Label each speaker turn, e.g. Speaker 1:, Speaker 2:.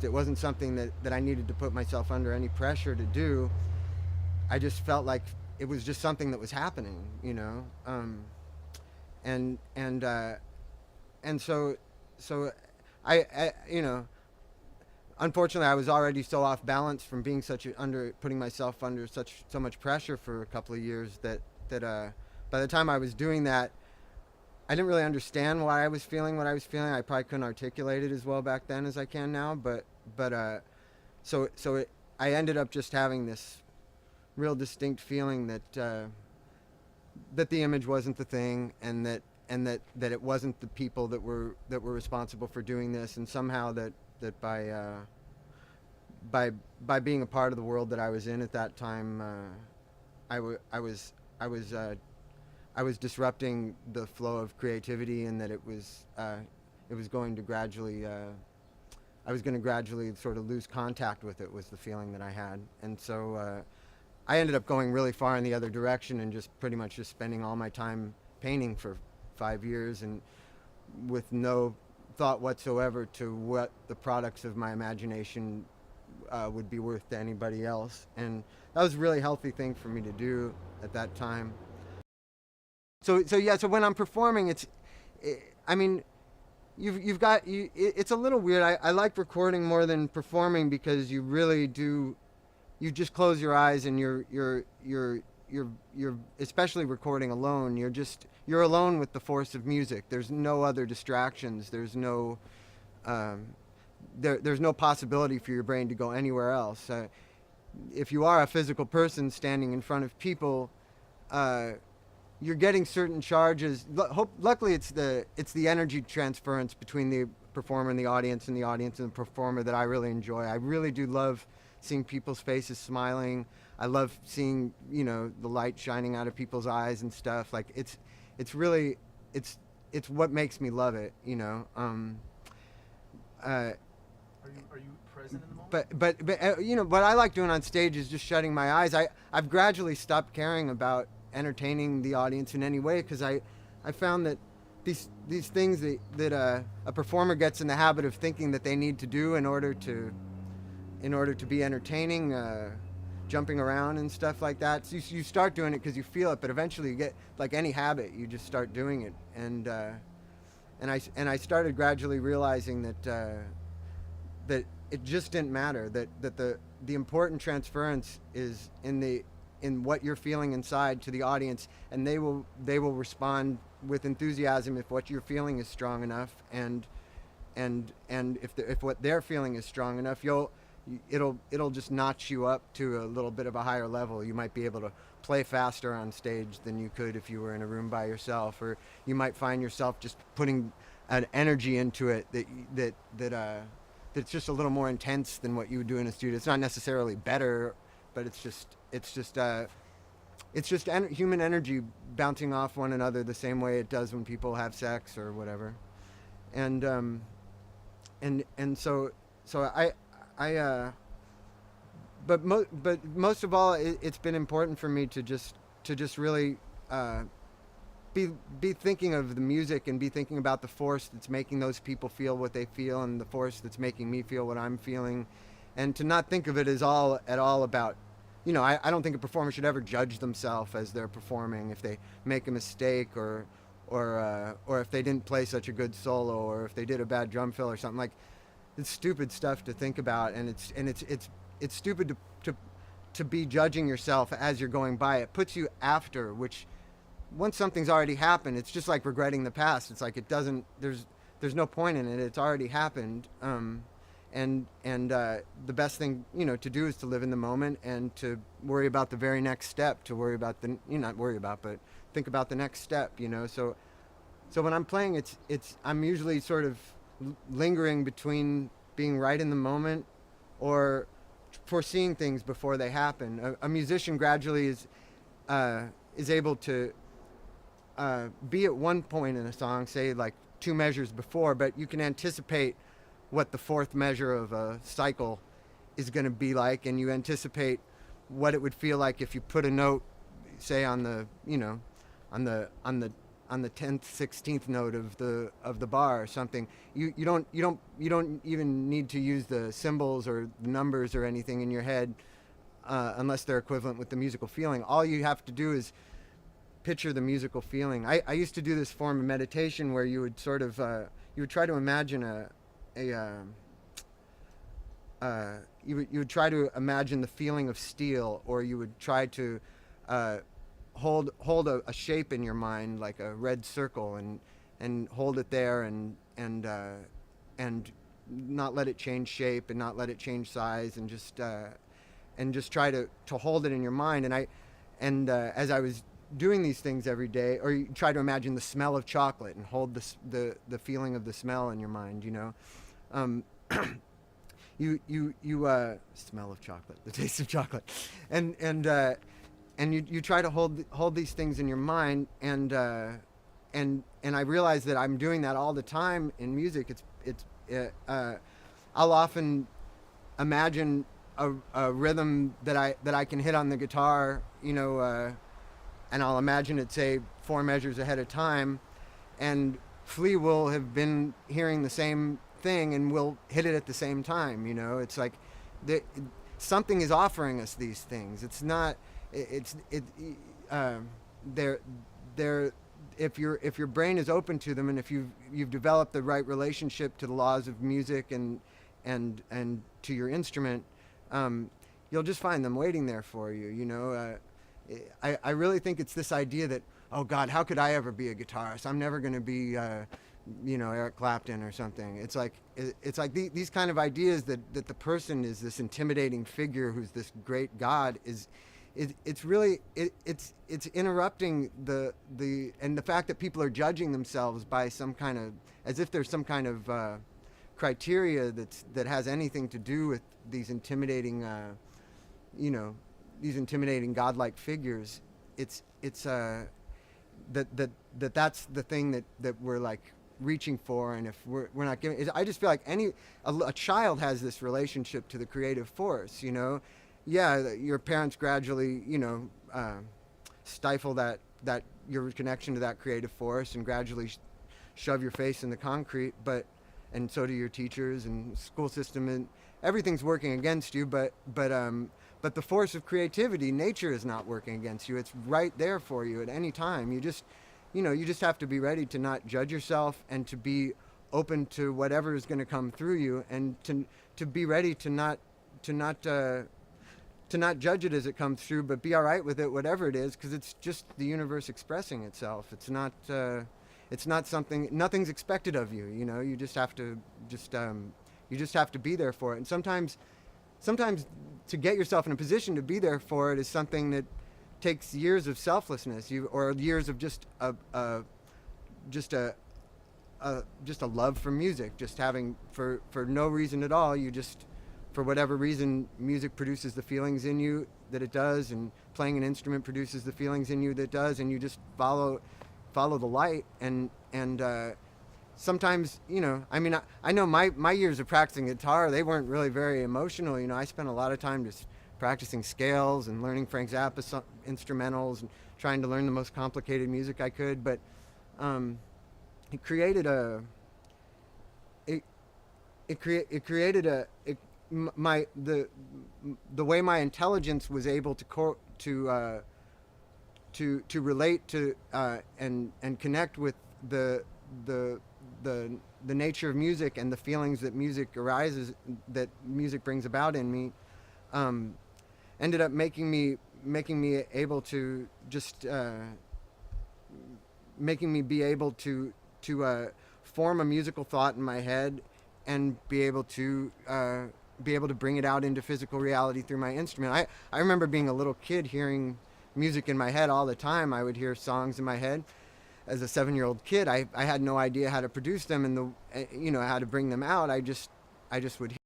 Speaker 1: It wasn't something that I needed to put myself under any pressure to do. I just felt like it was just something that was happening, and and uh, and so I unfortunately I was already so off balance from being putting myself under so much pressure for a couple of years that by the time I was doing that, I didn't really understand why I was feeling what I was feeling. I probably couldn't articulate it as well back then as I can now, but I ended up just having this real distinct feeling that the image wasn't the thing, and that it wasn't the people that were responsible for doing this, and somehow that by being a part of the world that I was in at that time, I was disrupting the flow of creativity, and that it was going to gradually I was going to gradually sort of lose contact with it, was the feeling that I had. And so I ended up going really far in the other direction, and just pretty much just spending all my time painting for 5 years, and with no thought whatsoever to what the products of my imagination would be worth to anybody else. And that was a really healthy thing for me to do at that time. So when I'm performing, I mean, it's a little weird. I like recording more than performing, because you really do, you just close your eyes, and you're especially recording alone. You're alone with the force of music. There's no other distractions. There's no possibility for your brain to go anywhere else. If you are a physical person standing in front of people, you're getting certain charges. Luckily, it's the energy transference between the performer and the audience, and the audience and the performer, that I really enjoy. I really do love seeing people's faces smiling. I love seeing the light shining out of people's eyes and stuff. Like it's really it's what makes me love it.
Speaker 2: Are you present in the moment?
Speaker 1: But what I like doing on stage is just shutting my eyes. I've gradually stopped caring about entertaining the audience in any way, because I found that these things that a performer gets in the habit of thinking that they need to do in order to be entertaining, jumping around and stuff like that. So you start doing it because you feel it, but eventually you get, like any habit, you just start doing it. And I started gradually realizing that it just didn't matter, that the important transference is in what you're feeling inside to the audience, and they will respond with enthusiasm if what you're feeling is strong enough, and if what they're feeling is strong enough, it'll just notch you up to a little bit of a higher level. You might be able to play faster on stage than you could if you were in a room by yourself, or you might find yourself just putting an energy into it that's just a little more intense than what you would do in a studio. It's not necessarily better, but it's just human energy bouncing off one another the same way it does when people have sex or whatever. And so but most of all, it's been important for me to just really be thinking of the music, and be thinking about the force that's making those people feel what they feel, and the force that's making me feel what I'm feeling, and to not think of it as at all about, I don't think a performer should ever judge themselves as they're performing if they make a mistake, or if they didn't play such a good solo, or if they did a bad drum fill or something. Like, it's stupid stuff to think about, and it's stupid to be judging yourself as you're going by. It puts you after, which, once something's already happened, it's just like regretting the past. It's like there's no point in it. It's already happened. And the best thing to do is to live in the moment, and to worry about the very next step. To worry about not worry about, but think about the next step. So when I'm playing, I'm usually sort of lingering between being right in the moment or foreseeing things before they happen. A musician gradually is able to be at one point in a song, say like 2 measures before, but you can anticipate what the 4th measure of a cycle is going to be like, and you anticipate what it would feel like if you put a note, say on the on the 10th, 16th note of the bar or something. You don't even need to use the symbols or the numbers or anything in your head unless they're equivalent with the musical feeling. All you have to do is picture the musical feeling. I used to do this form of meditation where you would sort of you would try to imagine you would try to imagine the feeling of steel, or you would try to hold a shape in your mind, like a red circle, and hold it there, and not let it change shape and not let it change size, and just try to hold it in your mind. And as I was doing these things every day, or you try to imagine the smell of chocolate and hold the feeling of the smell in your mind, you smell of chocolate, the taste of chocolate, and you try to hold these things in your mind, and I realize that I'm doing that all the time in music. I'll often imagine a rhythm that I can hit on the guitar, and I'll imagine it, say, 4 measures ahead of time, and Flea will have been hearing the same thing and we'll hit it at the same time. It's like something is offering us these things. It's not. They're if your brain is open to them, and if you've developed the right relationship to the laws of music and to your instrument, you'll just find them waiting there for you. I really think it's this idea that, oh God, how could I ever be a guitarist? I'm never going to be Eric Clapton or something. It's like these kind of ideas that the person is this intimidating figure who's this great God it's really interrupting the fact that people are judging themselves by some kind of, as if there's some kind of criteria that has anything to do with these intimidating godlike figures. It's that's the thing that we're like reaching for, and if we're not giving, I just feel like a child has this relationship to the creative force. Yeah, your parents gradually stifle that your connection to that creative force, and gradually shove your face in the concrete, and so do your teachers and school system, and everything's working against you, but the force of creativity, nature, is not working against you. It's right there for you at any time. You just have to be ready to not judge yourself, and to be open to whatever is going to come through you, and to be ready to not judge it as it comes through, but be all right with it, whatever it is, because it's just the universe expressing itself. It's not something. Nothing's expected of you. You just have to be there for it. And sometimes to get yourself in a position to be there for it is something that takes years of selflessness, or years of just a love for music, just having for no reason at all. For whatever reason, music produces the feelings in you that it does, and playing an instrument produces the feelings in you that it does, and you just follow the light. And sometimes, I know my years of practicing guitar, they weren't really very emotional. I spent a lot of time just practicing scales and learning Frank Zappa instrumentals and trying to learn the most complicated music I could. But it created the way my intelligence was able to relate to and connect with the nature of music and the feelings that music brings about in me, ended up making me able to just making me be able to form a musical thought in my head, and be able to bring it out into physical reality through my instrument. I remember being a little kid hearing music in my head all the time. I would hear songs in my head. As a 7-year-old kid, I had no idea how to produce them and how to bring them out. I just would hear